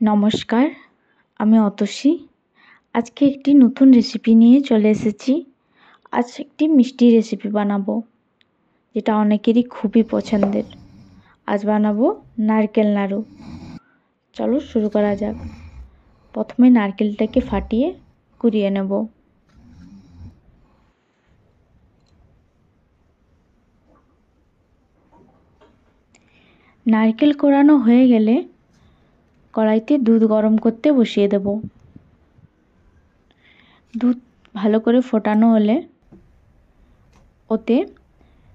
নমস্কার, আমি অতসী। আজকে একটি নতুন রেসিপি নিয়ে চলে এসেছি। আজ একটি মিষ্টি রেসিপি বানাবো, যেটা অনেকেরই খুবই পছন্দের। আজ বানাবো নারকেল নাড়ু। চলো শুরু করা যাক। প্রথমে নারকেলটাকে ফাটিয়ে কুড়িয়ে নেব। নারকেল কোড়ানো হয়ে গেলে কড়াইতে দুধ গরম করতে বসিয়ে দেব। দুধ ভালো করে ফোটানো হলে ওতে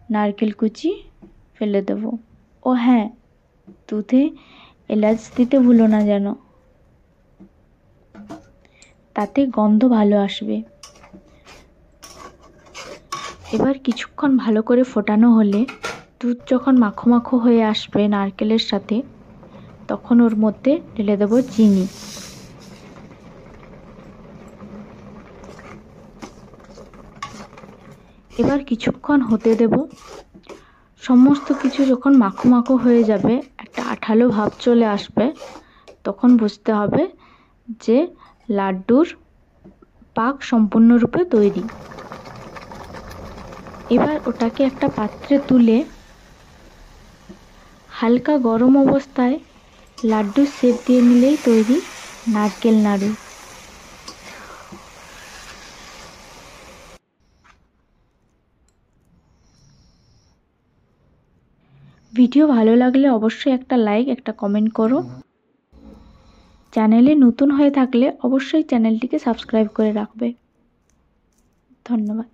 নারকেল কুচি ফেলে দেব। ও হ্যাঁ, দুধে এলাচ দিতে ভুলো না যেন, তাতে গন্ধ ভালো আসবে। এবার কিছুক্ষণ ভালো করে ফোটানো হলে দুধ যখন মাখো মাখো হয়ে আসবে নারকেলের সাথে, তখন ওর মধ্যে ঢেলে দেব চিনি। এবার কিছুক্ষণ হতে দেব। সমস্ত কিছু যখন মাখো মাখো হয়ে যাবে, একটা আঠালো ভাব চলে আসবে, তখন বুঝতে হবে যে লাড্ডুর পাক সম্পূর্ণরূপে তৈরি। এবার ওটাকে একটা পাত্রে তুলে হালকা গরম অবস্থায় লাড্ডুর শেপ দিয়ে নিলেই তৈরি নারকেল নাড়ু। ভিডিও ভালো লাগলে অবশ্যই একটা লাইক, একটা কমেন্ট করো। চ্যানেলে নতুন হয়ে থাকলে অবশ্যই চ্যানেলটিকে সাবস্ক্রাইব করে রাখবে। ধন্যবাদ।